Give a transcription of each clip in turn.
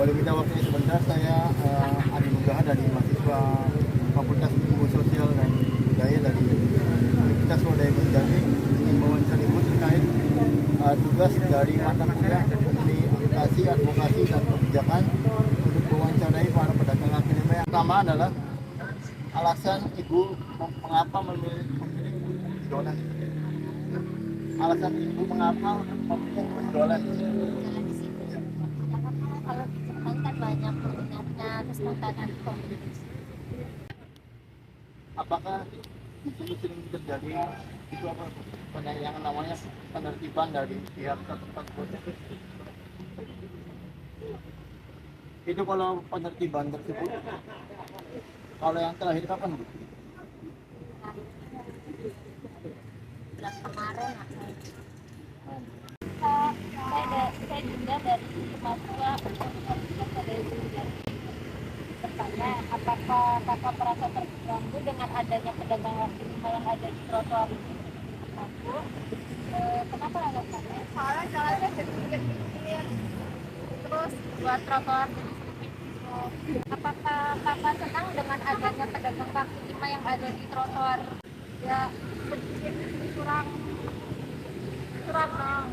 Boleh minta waktunya sebentar, saya Adi Nugraha dari mahasiswa Fakultas Ilmu Sosial dan Budaya dari Universitas Swadaya Jambi, ingin mewawancara Ibu terkait tugas dari mata kuliah ini edukasi, advokasi, dan kebijakan untuk mewawancarai para pedagang kaki lima. Yang pertama adalah alasan Ibu mengapa memilih penjualan. Alasan Ibu mengapa memilih penjualan. Kalau di Jepang kan banyak peminatnya, terus makanan komunitas. Apakah itu sering terjadi itu apa yang namanya penertiban dari pihak tersebut? Itu kalau penertiban tersebut, kalau yang terakhir kapan, Bu? Bulan kemarin saya juga dari mahasiswa Universitas Swadaya Jambi bertanya, apakah kakak merasa terganggu dengan adanya pedagang kaki lima yang ada di trotoar ini? Satu, kenapa alasannya? Soalnya jalannya sedikit-sedikit, terus buat trotoar jadi sedikit gitu. Apakah kakak senang dengan adanya pedagang kaki lima yang ada di trotoar? Ya sedikit kurang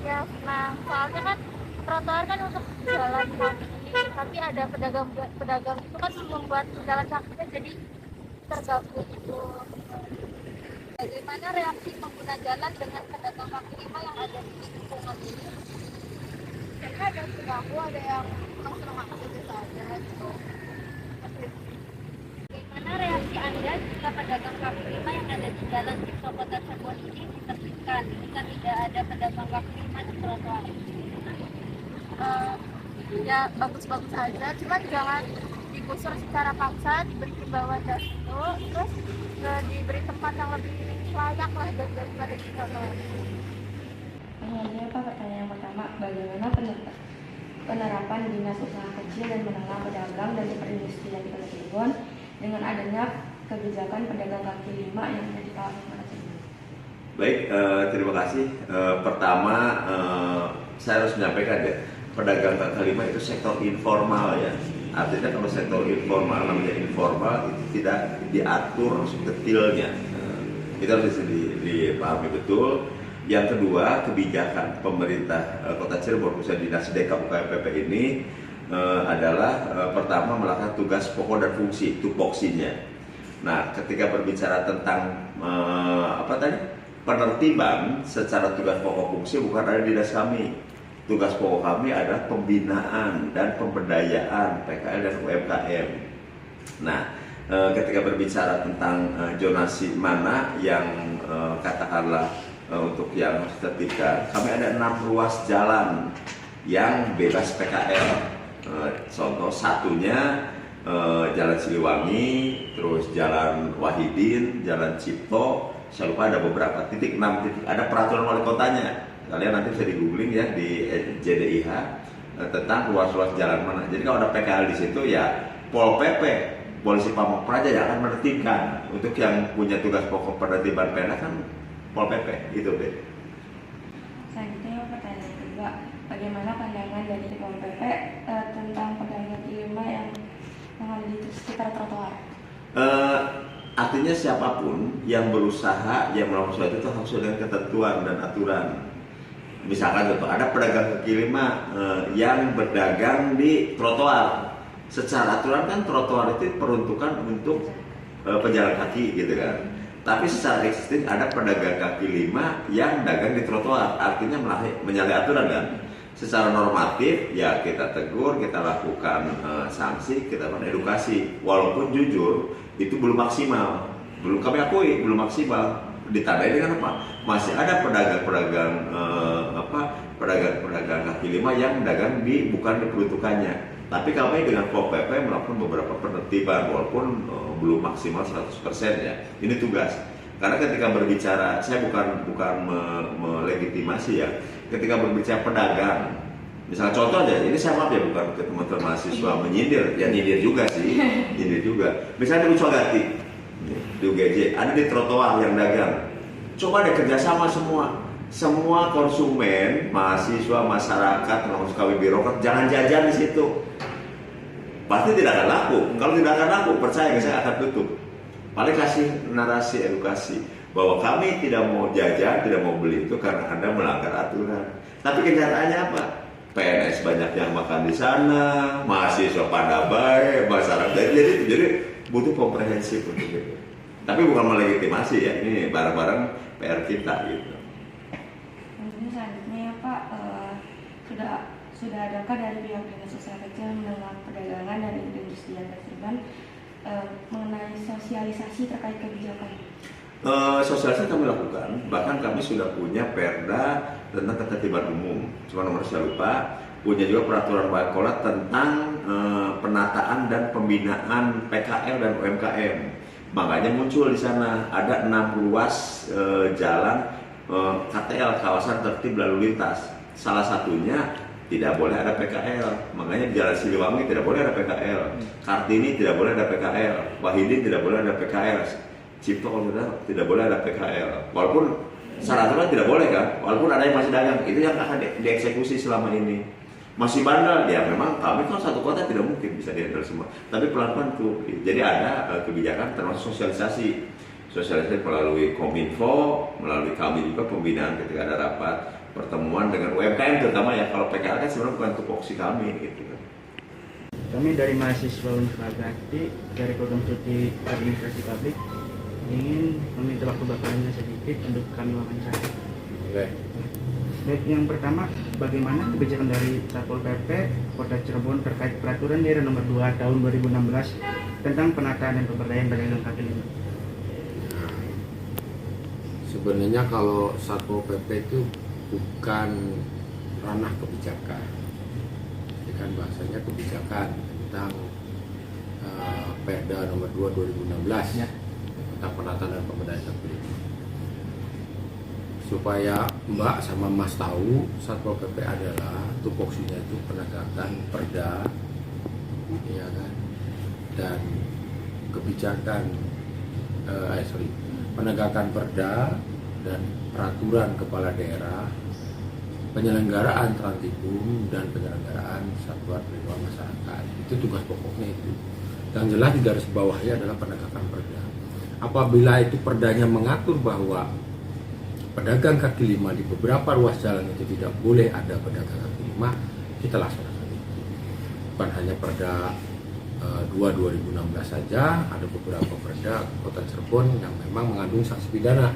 ya senang, soalnya kan trotoar kan untuk jalan kaki, tapi ada pedagang itu kan membuat jalan kakinya jadi terganggu gitu. Bagaimana reaksi pengguna jalan dengan pedagang kaki lima yang ada di lingkungan ini? Karena ada yang terganggu, ada yang senang-senang biasa aja gitu. Bagaimana reaksi Anda jika pedagang kaki lima yang ada di jalan di toko tersebut ini ditertibkan jika tidak ada pedagang kaki lima di trotoar? Ya bagus-bagus aja, cuman jangan digusur secara paksa, diberi himbauan dari itu, terus diberi tempat yang lebih layak lah daripada di trotoar. Selanjutnya Pak, pertanyaan yang pertama, bagaimana penerapan dinas usaha kecil dan menengah pedagang dan perindustrian di Kota Cirebon dengan adanya kebijakan pedagang kaki lima yang ada di kawasan Kota Cirebon? Baik, terima kasih. Pertama, saya harus menyampaikan ya, pedagang kaki lima itu sektor informal ya. Artinya kalau sektor informal, namanya informal, itu tidak diatur detailnya. Itu harus dipahami betul. Yang kedua, kebijakan pemerintah Kota Cirebon, khususnya Dinas Deka UKMPP ini adalah pertama melakukan tugas pokok dan fungsi, tupoksinya. Nah, ketika berbicara tentang penertiban secara tugas pokok fungsi bukan ada di dinas kami. Tugas pokok kami adalah pembinaan dan pemberdayaan PKL dan UMKM. Nah, ketika berbicara tentang zonasi mana yang katakanlah untuk yang tertibkan, kami ada 6 ruas jalan yang bebas PKL. Contoh satunya Jalan Siliwangi, terus Jalan Wahidin, Jalan Cipto. Saya lupa ada beberapa titik, 6 titik. Ada peraturan wali kotanya. Kalian nanti bisa di googling ya di JDIH tentang ruas-ruas jalan mana. Jadi kalau ada PKL di situ ya Pol PP, Polisi Pamong Praja yang akan menertibkan. Untuk yang punya tugas pokok penertiban pena kan Pol PP itu deh. Selanjutnya pertanyaan kedua, bagaimana pandangan dari Pol PP tentang pedagang kaki lima yang ada di sekitar trotoar? Artinya siapapun yang berusaha, yang melakukan sesuatu itu harus dengan ketentuan dan aturan. Misalkan contoh, ada pedagang kaki lima yang berdagang di trotoar. Secara aturan kan trotoar itu peruntukan untuk pejalan kaki gitu kan. Tapi secara existing ada pedagang kaki lima yang dagang di trotoar, artinya menyalahi aturan kan. Secara normatif ya kita tegur, kita lakukan sanksi, kita lakukan edukasi. Walaupun jujur itu belum maksimal, belum kami akui belum maksimal. Ditandai dengan apa? Masih ada pedagang-pedagang pedagang kaki lima yang dagang bukan diperuntukannya. Tapi kami dengan Pol PP melakukan beberapa penertiban walaupun belum maksimal 100% ya. Ini tugas. Karena ketika berbicara, saya bukan melegitimasi ya. Ketika berbicara pedagang, misalnya contoh aja, ini saya maaf ya bukan ke teman-teman mahasiswa menyindir, ya nyindir juga sih, nyindir juga. Misalnya di Ucogati, di UGJ, ada di trotoar yang dagang. Coba deh kerjasama semua konsumen, mahasiswa, masyarakat, termasuk kawin birokrat, jangan jajan di situ. pasti tidak akan laku. Kalau tidak akan laku, percaya saya akan tutup. Paling kasih narasi edukasi bahwa kami tidak mau jajan, tidak mau beli itu karena Anda melanggar aturan. Tapi kenyataannya apa? PNS banyak yang makan di sana, mahasiswa pada baik, masyarakat. Jadi butuh komprehensif untuk itu. Tapi bukan melegitimasi ya, ini bareng-bareng PR kita gitu. Mungkin selanjutnya ya Pak, sudah adakah dari pihak dinas usaha kecil menengah perdagangan dan industri yang terlibat mengenai sosialisasi terkait kebijakan? Sosialisasi kami lakukan, bahkan kami sudah punya perda tentang ketertiban umum, cuma nomor saya lupa, punya juga peraturan Wali tentang penataan dan pembinaan PKL dan UMKM. Makanya muncul di sana ada 6 ruas jalan KTL, kawasan tertib lalu lintas. Salah satunya tidak boleh ada PKL, makanya di Jalan Siliwangi tidak boleh ada PKL, Kartini tidak boleh ada PKL, Wahidin tidak boleh ada PKL, Cipto kalau tidak boleh ada PKL. Walaupun secara aturan tidak boleh kan, walaupun ada yang masih dagang, itu yang akan dieksekusi selama ini. Masih bandel, ya memang kami kan satu kota tidak mungkin bisa dihandle semua, tapi pelan-pelan tuh. Jadi ada kebijakan termasuk sosialisasi melalui Kominfo, melalui kami juga pembinaan ketika ada rapat pertemuan dengan UMKM terutama ya. Kalau PKL kan sebenarnya bukan tupoksi kami gitu kan. Kami dari mahasiswa Universitas Agati dari program studi administrasi publik ingin meminta waktu Bapaknya sedikit untuk kami wawancara. Baik, yang pertama, bagaimana kebijakan dari Satpol PP Kota Cirebon terkait peraturan daerah nomor 2 tahun 2016 tentang penataan dan pemberdayaan pedagang kaki lima? Sebenarnya kalau Satpol PP itu bukan ranah kebijakan, kan bahasanya kebijakan tentang Perda nomor 2 2016 ya, tentang penataan dan pemberdayaan kaki lima. Supaya Mbak sama Mas tahu, Satpol PP adalah tupoksinya itu penegakan Perda, ya kan, dan kebijakan penegakan Perda dan peraturan kepala daerah, penyelenggaraan Trantibum dan penyelenggaraan satuan perlindungan masyarakat. Itu tugas pokoknya itu. Yang jelas di garis bawahnya adalah penegakan Perda. Apabila itu Perdanya mengatur bahwa pedagang kaki lima di beberapa ruas jalan itu tidak boleh ada pedagang kaki lima, kita laksanakan itu. Bukan hanya Perda 2 2016 saja, ada beberapa Perda Kota Cirebon yang memang mengandung sanksi pidana.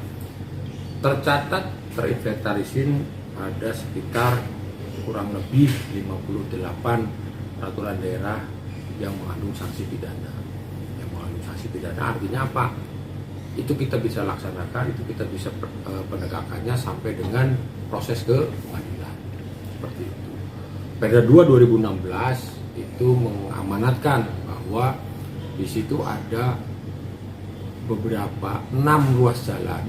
Tercatat, terinventarisir ada sekitar kurang lebih 58 peraturan daerah yang mengandung sanksi pidana. Yang mengandung sanksi pidana artinya apa? Itu kita bisa laksanakan, itu kita bisa penegakannya sampai dengan proses ke pengadilan. Seperti itu. Perda 2 2016 itu mengamanatkan bahwa di situ ada beberapa 6 ruas jalan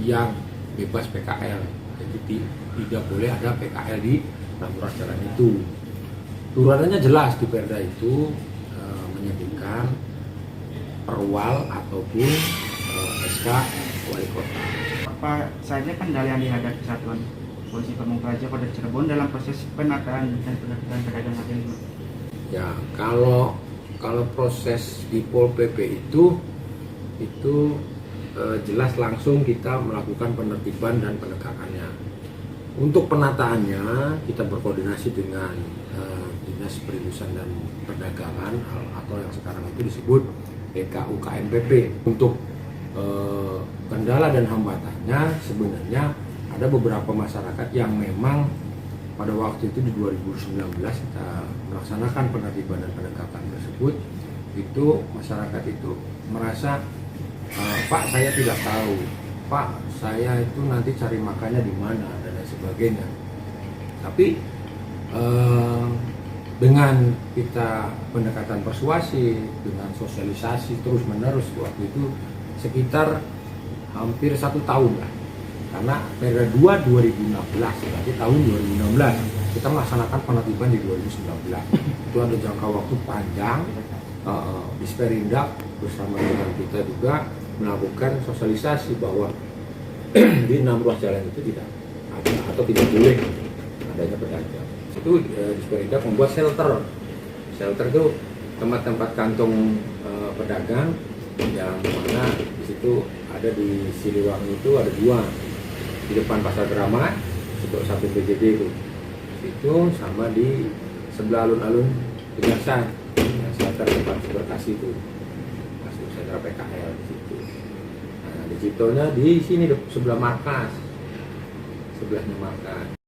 yang bebas PKL. Jadi tidak boleh ada PKL di 6 ruas jalan itu. Turunannya jelas di Perda itu menyebutkan perwal ataupun SK Wali Kota. Apa saja kendala yang dihadapi Satuan Polisi Pamung Praja Kota Cirebon dalam proses penataan dan penertiban pedagang kaki lima? Ya, kalau proses di Pol PP itu jelas langsung kita melakukan penertiban dan penegakannya. Untuk penataannya kita berkoordinasi dengan Dinas Perindustrian dan Perdagangan atau yang sekarang itu disebut DKUKMPP. Untuk kendala dan hambatannya sebenarnya ada beberapa masyarakat yang memang pada waktu itu di 2019 kita melaksanakan penertiban dan penegakan tersebut. Itu masyarakat itu merasa Pak, saya tidak tahu, Pak, saya itu nanti cari makannya di mana dan lain sebagainya. Tapi dengan kita pendekatan persuasi, dengan sosialisasi terus menerus waktu itu sekitar hampir 1 tahun lah. Karena Perda 2 2016, berarti tahun 2016 kita melaksanakan penertiban di 2019. Itu ada jangka waktu panjang. Disperindak bersama dengan kita juga melakukan sosialisasi bahwa di 6 ruas jalan itu tidak ada atau tidak boleh adanya pedagang. Itu Disperindak membuat shelter. Shelter itu tempat-tempat kantong pedagang yang mana di situ ada di Siliwangi itu ada 2 di depan Pasar Keramat untuk satu BJD itu sama di sebelah alun-alun Kejaksaan yang selatan tempat Bekasi itu masuk sentra PKL di situ. Nah, di Citonya di sini sebelah markas, sebelahnya markas.